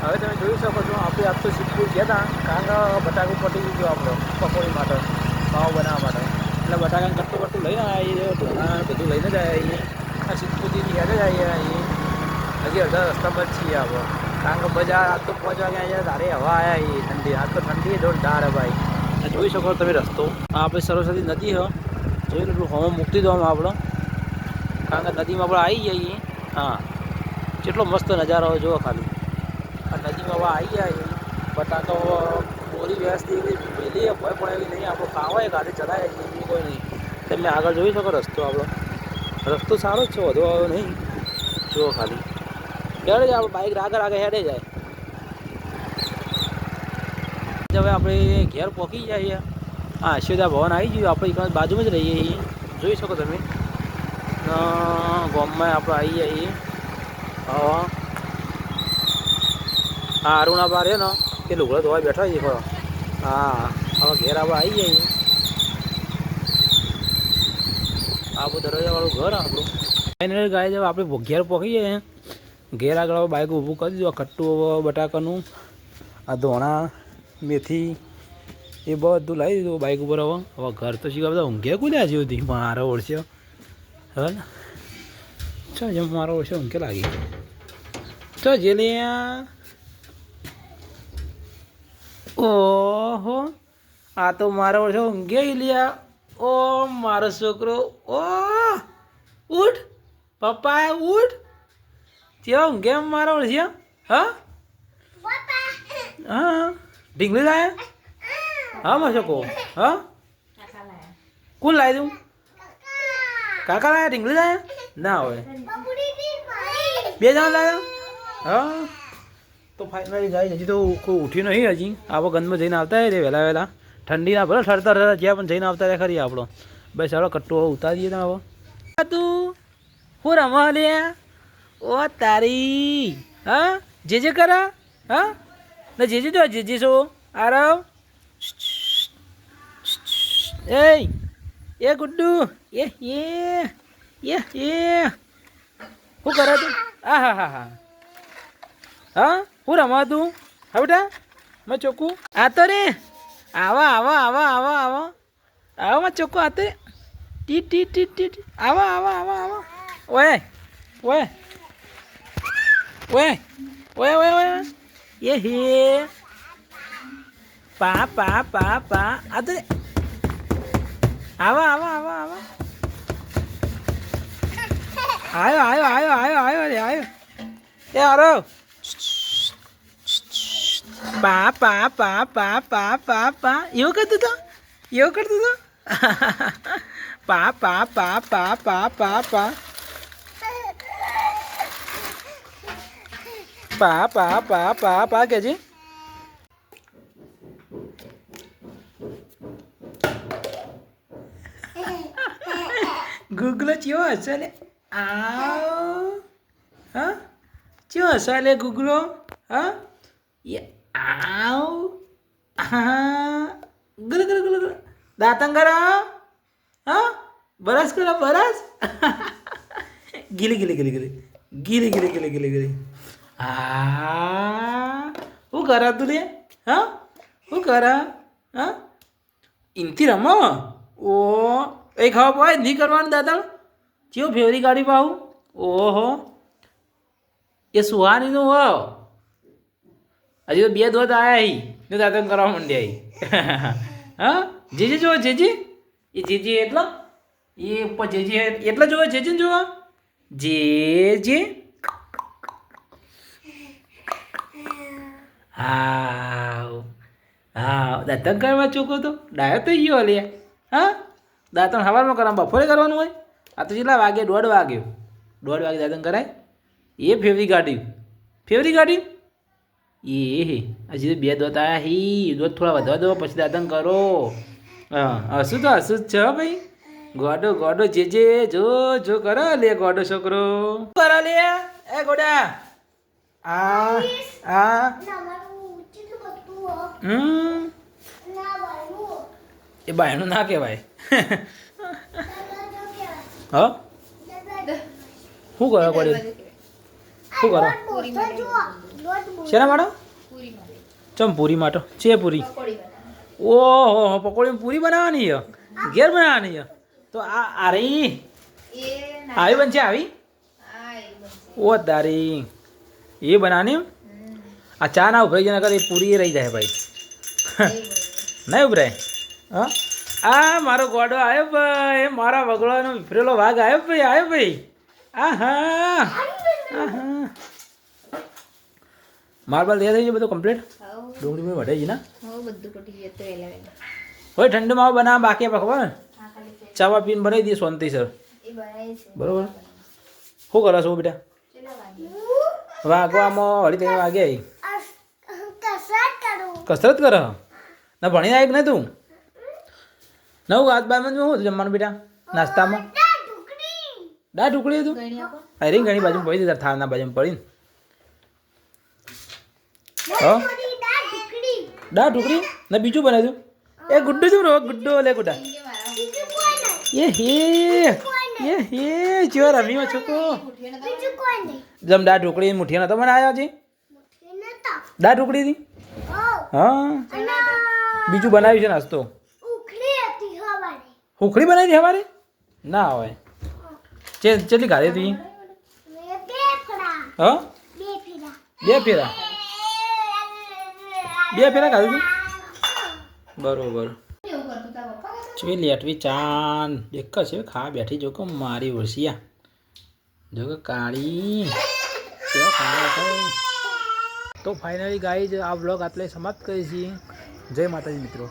હવે તમે જોઈ શકો છો આપણે આજ તો સિદ્ધપુર ગયા હતા કારણ કે બટાકું પટી ગયું આપણો પકોડી માટે પાવ બનાવવા માટે એટલે બટાકાને કટ્ટું લઈને આવીએ ઢોણા બધું લઈને જ આવીએ આ સિદ્ધપુરથી યાદ જ આવીએ અહીં હજી અડધા રસ્તામાં જ છીએ આપણે કારણ કે બજાર આજ તો 5 વાગે અહીંયા તારે હવા આવ્યા ઠંડી આજ તો ઠંડી જોરદાર હે ભાઈ જોઈ શકો તમે રસ્તો આ આપણે સરસ્વતી નદી હ જોઈ લો હવા મૂકી દો આપણો કારણ કે નદીમાં આપણે આવી જઈએ હા કેટલો મસ્ત નજારો જુઓ ખાલી આ નદીમાં હવે આવી જાય બટાકો બોરી વ્યવસ્થિત વહેલી ભય પણ એવી નહીં આપણો ખાવાય ગાડી ચલાવે છે એવી કોઈ નહીં તમે આગળ જોઈ શકો રસ્તો આપણો રસ્તો સારો જ છે વધુ આવ્યો નહીં જુઓ ખાલી હેડે જાય આપણે બાઇક આગળ હેડે જાય હવે આપણે ઘેર પહોંચી જઈએ હા યશોદા ભવન આવી ગયું આપણે એક બાજુમાં જ રહીએ છીએ જોઈ શકો તમે ગામમાં આપણે આવી જઈએ હા અરુણા બાર ને એ લુગડો ધોવા બેઠા છે ખરો હા હવે ઘેર આપણે આવી જઈએ આપણું દરવાજાવાળું ઘર આપણું ફાઇનલ ગાય જવા આપણે ઘેર પહોંચી જઈએ ઘેર આગળ બાઇક ઊભું કરી દીધું આ કટ્ટું બટાકાનું આ ધોણા મેથી એ બધું લાવી દીધું બાઇક ઉપર હવે ઘર તો શીખવા બધા ઊંઘે કુલ્યા છે બધી મારો ઓળશ્યો હવે ને ચો જેમ મારો ઓળશ્યો ઊંઘે લાગી ચો જેલિયા ઓહો આ તો મારો ઓળશ્યો ઊંઘે લ્યા ઓ મારો છોકરો ઓ ઉઠ પપ્પા ઉઠ ચેવો ઊંઘે મારો ઓળશ્યો હા હા ઢીંગલી લાયા હા મારો કો હા કોણ લાવી દઉં કાકા લાયા ઢીંગલી લાયા ના હોય 2 જણા લાયા હા તો ફાઇનલી ગાય હજી તો કોઈ ઉઠ્યું નહીં હજી આપણે ગંદમાં જઈને આવતા રે વહેલા વહેલા ઠંડીના ભલે ઠરતા જ્યાં પણ જઈને આવતા રહે ખરી આપણો બસ ચાલો કટ્ટો ઉતારીએ ને હવે તું હું રમવા લે ઓ તારી હા જે કરા હા ના જે તો જે છો આરવ એ ગુડ્ડુ એ શું કરે તું હા હા હા હા હા હું રમવા તું હા બેટા મેં ચોખ્ખું આ તો રે આવા આવા આવા આવા આવા આવા મેં ચોખ્ખું આ તો ટી ટી ટી ટી આવા આવા આવા આવા ઓય ઓય ઓય ઓય ઓય ઓય એ હે પા પા પા પા આ તો આવા આવા આવા આવા આયો રે આયો એ આરો પા પા પા પા પા પા પા એવું કરતું તો પા પા પા પા પા પા પા પા પા પા પા પા કેજી ગુગલો ચિયો હશે લે આવ હા ચિયો હશે લે ગુગલો હા એ આવ હા ગુલ ગુલ ગુલ ગુલ દાંતન કરો હા બરસ કરો બરસ ગીલી ગીલી ગીલી ગીલી ગીલી ગીલી ગીલી ગીલી ગીલી હા શું કરા તું લે હા શું કરા હા ઇનથી રમો ઓ એ ખાવા પાય નહીં કરવાનું દાદા ચેવું ફેવરી કાઢી પાઉં ઓહો એ સુહાનીનું હો હજી તો 2 દોત આવ્યા ને દાદા કરવા માંડ્યા હા જે જો જેજી એ જેજી એટલો એ ઉપર જેજી એટલો જોવો જેજી ને જોવો જે હા હા દાંતણ કરવા ચોખ્ખો તો ડાયો તો ગયો લે હા દાંતણ સવારમાં કરવા બપોરે કરવાનું હોય આ તો કેટલા વાગે 1:30 વાગ્યો 1:30 વાગે દાંતણ કરાય એ ફેવરી કાઢ્યું એ હજી તો 2 દોત આવ્યા દોત થોડા વધવા દો પછી દાંતણ કરો હા હસું તો હસું જ છે ભાઈ ગોડો જે જો કરો લે ગોડો છોકરો કરો લે એ ગોડા આ એ બાયણું ના કહેવાય હા શું કરો પડે શું કરો શેના માટે ચમ પૂરી માટે છે પૂરી ઓહો પકોડી પૂરી બનાવવાની છે ઘેર બનાવવાની છે તો આ આરી આવી બનશે આવી ઓ તારી એ બનાવવાની આ ચા ના ઉભરાઈ જાય નકર એ પૂરી રહી જાય ભાઈ નહીં ઉભરાય હા આ મારો ગોડો આવ્યો ભાઈ મારા વગડાનો વિફરેલો વાઘ આવ્યો ભાઈ આહા આહા માર્બલ તૈયાર થઈ ગયું બધું કમ્પ્લીટ ડુંગળી પણ વઢાઈ ગઈ ના હોય ઠંડુ માવો બનાવવા બાકી આપણે ખબર ને ચાવા પીને બનાવી દઈએ શાંતિ સર બરોબર શું કરો છો બેટા વાગવામાં વળી તમે વાગે કસરત કરો ના ભણી આવી ને તું નવું હાથ બારમાં શું જમવાનું બેટા નાસ્તામાં દાળ ઢુકળી હતું અરે ઘણી બાજુ પડી હતી થાળના બાજુ પડીને હા દાળ ઢુકળી ને બીજું બનાવ્યું એ ગુડ્ડુ શું રો ગુડ્ડો લે ગુડા એ હે ચો રમીમાં છોકરો જમ દાળ ઢુકળી મુઠિયા નતો બનાવ્યા છે દાળ ઢુકળી હતી હા બીજું બનાવ્યું છે નાસ્તો હુખડી બનાવી હતી હવારે ના હોય કેટલી ગાડી હતી હા બે ફેરા ખાધી હતી બરોબર ચવી લેટવી ચાંદ એક છે ખા બેઠી જો કે મારી ઓળસિયા જો કે કાળી તો ફાઇનલી ગાઈઝ આ વ્લોગ આટલે સમાપ્ત કરીએ છીએ જય માતાજી મિત્રો.